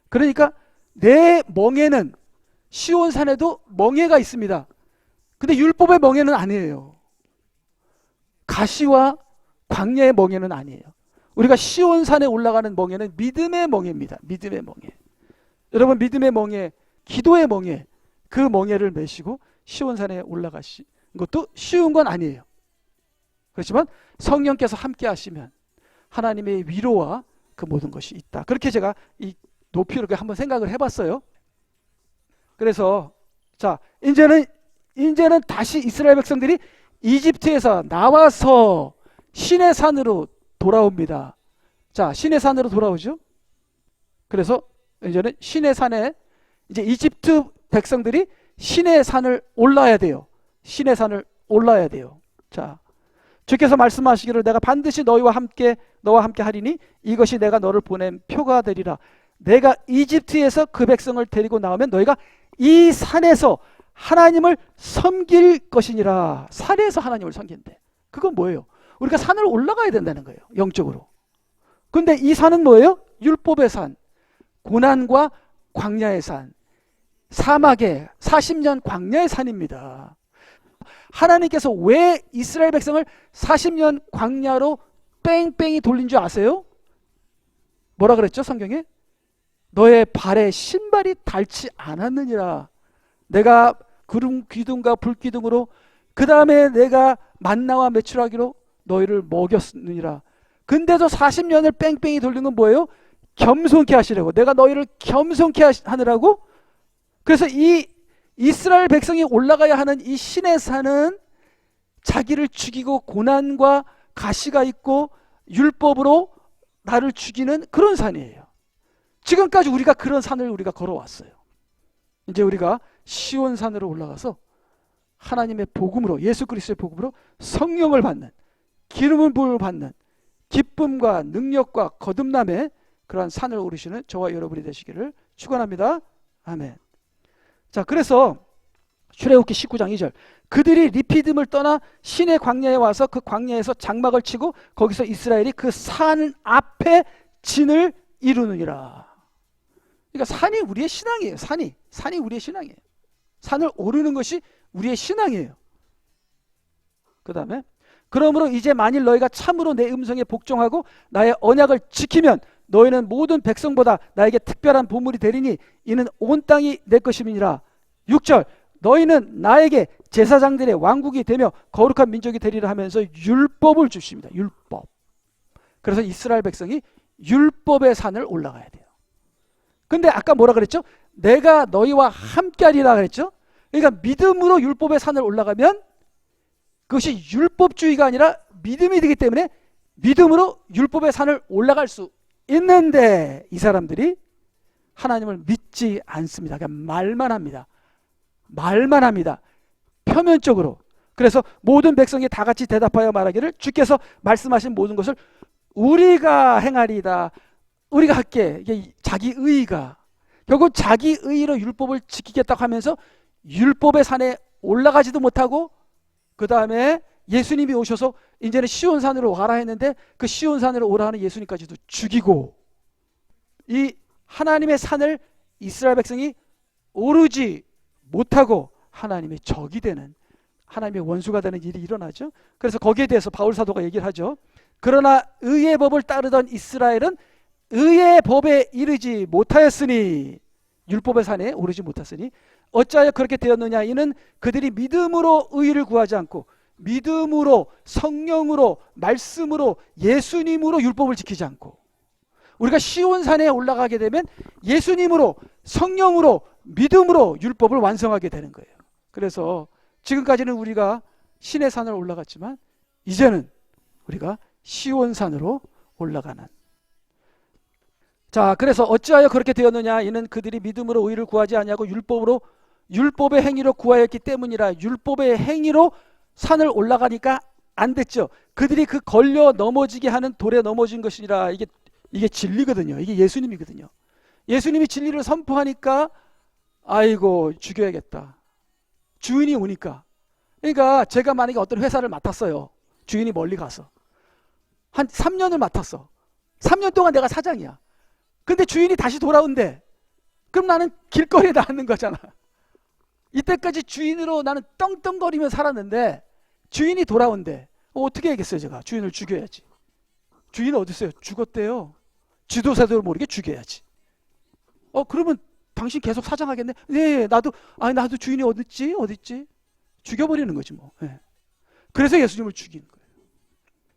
Speaker 1: 그러니까 내 멍에는 시온산에도 멍에가 있습니다. 근데 율법의 멍에는 아니에요. 가시와 광야의 멍에는 아니에요. 우리가 시온산에 올라가는 멍에는 믿음의 멍에입니다. 믿음의 멍에. 여러분, 믿음의 멍에, 기도의 멍에, 그 멍에를 메시고 시온산에 올라가신 것도 쉬운 건 아니에요. 그렇지만 성령께서 함께 하시면 하나님의 위로와 그 모든 것이 있다. 그렇게 제가 이 높이를 한번 생각을 해봤어요. 그래서 자, 이제는 다시 이스라엘 백성들이 이집트에서 나와서 신의 산으로 돌아옵니다. 자, 신의 산으로 돌아오죠. 그래서 이제는 신의 산에 이제 이집트 백성들이 신의 산을 올라야 돼요. 신의 산을 올라야 돼요. 자, 주께서 말씀하시기를 내가 반드시 너와 함께 하리니 이것이 내가 너를 보낸 표가 되리라. 내가 이집트에서 그 백성을 데리고 나오면 너희가 이 산에서 하나님을 섬길 것이니라. 산에서 하나님을 섬긴대. 그건 뭐예요? 우리가 산을 올라가야 된다는 거예요. 영적으로. 근데 이 산은 뭐예요? 율법의 산, 고난과 광야의 산, 사막의 40년 광야의 산입니다. 하나님께서 왜 이스라엘 백성을 40년 광야로 뺑뺑이 돌린 줄 아세요? 뭐라 그랬죠, 성경에? 너의 발에 신발이 닳지 않았느니라. 내가 구름 기둥과 불 기둥으로 그 다음에 내가 만나와 메추라기로 너희를 먹였느니라. 근데도 40년을 뺑뺑이 돌린 건 뭐예요? 겸손케 하시려고. 내가 너희를 겸손케 하느라고. 그래서 이 이스라엘 백성이 올라가야 하는 이 신의 산은 자기를 죽이고 고난과 가시가 있고 율법으로 나를 죽이는 그런 산이에요. 지금까지 우리가 그런 산을 우리가 걸어왔어요. 이제 우리가 시온산으로 올라가서 하나님의 복음으로, 예수 그리스도의 복음으로 성령을 받는, 기름을 부음을 받는 기쁨과 능력과 거듭남의 그러한 산을 오르시는 저와 여러분이 되시기를 축원합니다. 아멘. 자, 그래서 출애굽기 19장 2절 그들이 리피딤을 떠나 신의 광야에 와서 그 광야에서 장막을 치고 거기서 이스라엘이 그 산 앞에 진을 이루느니라. 그러니까 산이 우리의 신앙이에요. 산이 우리의 신앙이에요. 산을 오르는 것이 우리의 신앙이에요. 그 다음에 그러므로 이제 만일 너희가 참으로 내 음성에 복종하고 나의 언약을 지키면 너희는 모든 백성보다 나에게 특별한 보물이 되리니 이는 온 땅이 내 것임이니라. 6절 너희는 나에게 제사장들의 왕국이 되며 거룩한 민족이 되리라 하면서 율법을 주십니다. 율법. 그래서 이스라엘 백성이 율법의 산을 올라가야 돼요. 근데 아까 뭐라 그랬죠? 내가 너희와 함께하리라 그랬죠. 그러니까 믿음으로 율법의 산을 올라가면 그것이 율법주의가 아니라 믿음이 되기 때문에 믿음으로 율법의 산을 올라갈 수 있는데, 이 사람들이 하나님을 믿지 않습니다. 그냥 말만 합니다. 말만 합니다. 표면적으로. 그래서 모든 백성이 다 같이 대답하여 말하기를, 주께서 말씀하신 모든 것을 우리가 행하리이다. 우리가 할게. 이게 자기 의의가, 결국 자기 의의로 율법을 지키겠다고 하면서 율법의 산에 올라가지도 못하고, 그 다음에 예수님이 오셔서 이제는 시온산으로 와라 했는데 그 시온산으로 오라 하는 예수님까지도 죽이고, 이 하나님의 산을 이스라엘 백성이 오르지 못하고 하나님의 적이 되는, 하나님의 원수가 되는 일이 일어나죠. 그래서 거기에 대해서 바울 사도가 얘기를 하죠. 그러나 의의 법을 따르던 이스라엘은 의의 법에 이르지 못하였으니, 율법의 산에 오르지 못했으니 어찌하여 그렇게 되었느냐. 이는 그들이 믿음으로 의를 구하지 않고 믿음으로, 성령으로, 말씀으로, 예수님으로 율법을 지키지 않고, 우리가 시온산에 올라가게 되면 예수님으로, 성령으로, 믿음으로 율법을 완성하게 되는 거예요. 그래서 지금까지는 우리가 신의 산을 올라갔지만 이제는 우리가 시온산으로 올라가는. 자, 그래서 어찌하여 그렇게 되었느냐. 이는 그들이 믿음으로 의를 구하지 아니하고 율법의 행위로 구하였기 때문이라. 율법의 행위로 산을 올라가니까 안 됐죠. 그들이 그 걸려 넘어지게 하는 돌에 넘어진 것이니라. 이게 진리거든요. 이게 예수님이거든요. 예수님이 진리를 선포하니까 아이고 죽여야겠다. 주인이 오니까. 그러니까 제가 만약에 어떤 회사를 맡았어요. 주인이 멀리 가서 한 3년을 맡았어. 3년 동안 내가 사장이야. 근데 주인이 다시 돌아온대. 그럼 나는 길거리에 나앉는 거잖아. 이때까지 주인으로 나는 떵떵거리며 살았는데 주인이 돌아온대. 어떻게 하겠어요? 제가 주인을 죽여야지. 주인은 어디 있어요? 죽었대요. 지도새도 모르게 죽여야지. 그러면 당신 계속 사장하겠네? 네, 나도 주인이 어디 있지? 죽여버리는 거지 뭐. 네. 그래서 예수님을 죽이는 거예요.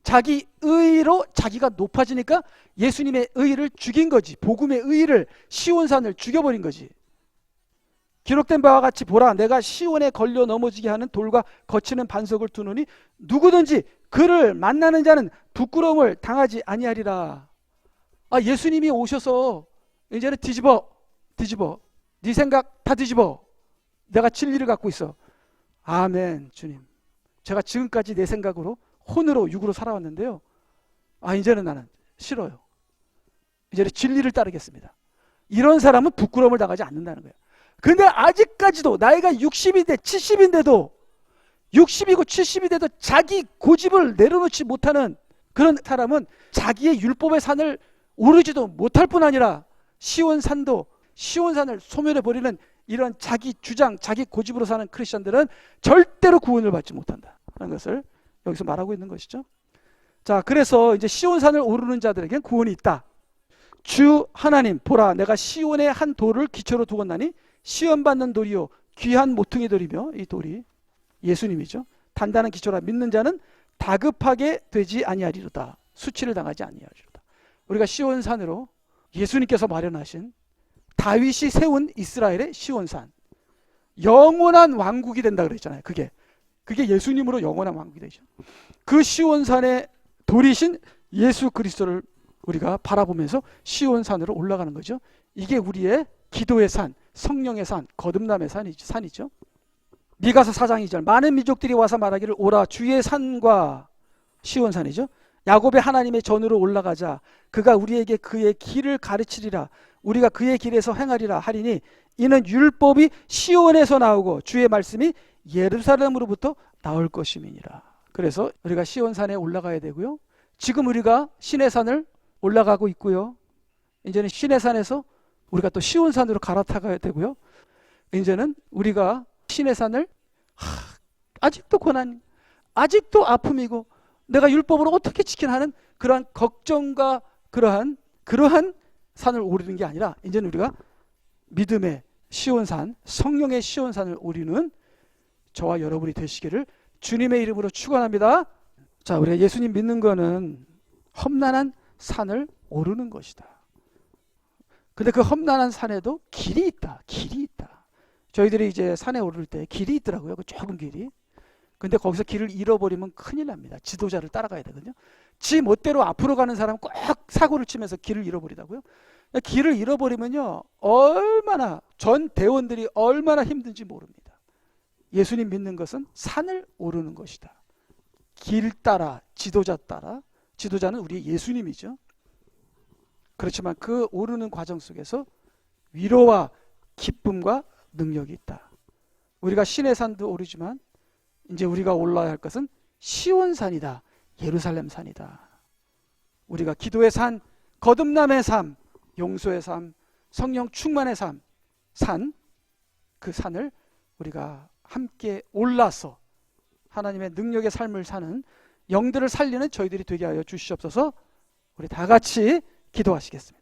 Speaker 1: 자기 의로 자기가 높아지니까 예수님의 의를 죽인 거지. 복음의 의를, 시온산을 죽여버린 거지. 기록된 바와 같이 보라, 내가 시온에 걸려 넘어지게 하는 돌과 거치는 반석을 두노니 누구든지 그를 만나는 자는 부끄러움을 당하지 아니하리라. 예수님이 오셔서 이제는 뒤집어. 네 생각 다 뒤집어. 내가 진리를 갖고 있어. 아멘. 주님, 제가 지금까지 내 생각으로, 혼으로, 육으로 살아왔는데요, 이제는 나는 싫어요. 이제는 진리를 따르겠습니다. 이런 사람은 부끄러움을 당하지 않는다는 거예요. 근데 아직까지도 나이가 60인데 70인데도 60이고 70이 돼도 자기 고집을 내려놓지 못하는 그런 사람은 자기의 율법의 산을 오르지도 못할 뿐 아니라 시온산을 소멸해버리는 이런 자기 주장, 자기 고집으로 사는 크리스천들은 절대로 구원을 받지 못한다 하는 것을 여기서 말하고 있는 것이죠. 자, 그래서 이제 시온산을 오르는 자들에겐 구원이 있다. 주 하나님, 보라, 내가 시온의 한 돌을 기초로 두었나니 시험받는 돌이요 귀한 모퉁이 돌이며, 이 돌이 예수님이죠. 단단한 기초라. 믿는 자는 다급하게 되지 아니하리로다. 수치를 당하지 아니하리로다. 우리가 시온산으로, 예수님께서 마련하신, 다윗이 세운 이스라엘의 시온산, 영원한 왕국이 된다 그랬잖아요. 그게 예수님으로 영원한 왕국이 되죠. 그 시온산의 돌이신 예수 그리스도를 우리가 바라보면서 시온산으로 올라가는 거죠. 이게 우리의 기도의 산, 성령의 산, 거듭남의 산이죠. 미가서 4장 2절, 많은 민족들이 와서 말하기를, 오라, 주의 산과, 시온산이죠. 야곱의 하나님의 전으로 올라가자. 그가 우리에게 그의 길을 가르치리라. 우리가 그의 길에서 행하리라 하리니, 이는 율법이 시온에서 나오고 주의 말씀이 예루살렘으로부터 나올 것임이니라. 그래서 우리가 시온산에 올라가야 되고요. 지금 우리가 시내산을 올라가고 있고요. 이제는 시내산에서 우리가 또 시온산으로 갈아타가야 되고요. 이제는 우리가 시내산을 아직도 고난, 아직도 아픔이고 내가 율법으로 어떻게 지키나 하는 그러한 걱정과 그러한 산을 오르는 게 아니라, 이제는 우리가 믿음의 시온산, 성령의 시온산을 오르는 저와 여러분이 되시기를 주님의 이름으로 축원합니다. 자, 우리가 예수님 믿는 거는 험난한 산을 오르는 것이다. 근데 그 험난한 산에도 길이 있다. 길이 있다. 저희들이 이제 산에 오를 때 길이 있더라고요. 그 좁은 길이. 근데 거기서 길을 잃어버리면 큰일 납니다. 지도자를 따라가야 되거든요. 지 멋대로 앞으로 가는 사람은 꼭 사고를 치면서 길을 잃어버리다고요. 길을 잃어버리면요, 얼마나 전 대원들이 얼마나 힘든지 모릅니다. 예수님 믿는 것은 산을 오르는 것이다. 길 따라, 지도자 따라. 지도자는 우리 예수님이죠. 그렇지만 그 오르는 과정 속에서 위로와 기쁨과 능력이 있다. 우리가 신의 산도 오르지만 이제 우리가 올라야 할 것은 시온산이다. 예루살렘 산이다. 우리가 기도의 산, 거듭남의 삶, 용서의 삶, 성령 충만의 삶, 그 산을 우리가 함께 올라서 하나님의 능력의 삶을 사는 영들을 살리는 저희들이 되게 하여 주시옵소서. 우리 다 같이 기도하시겠습니다.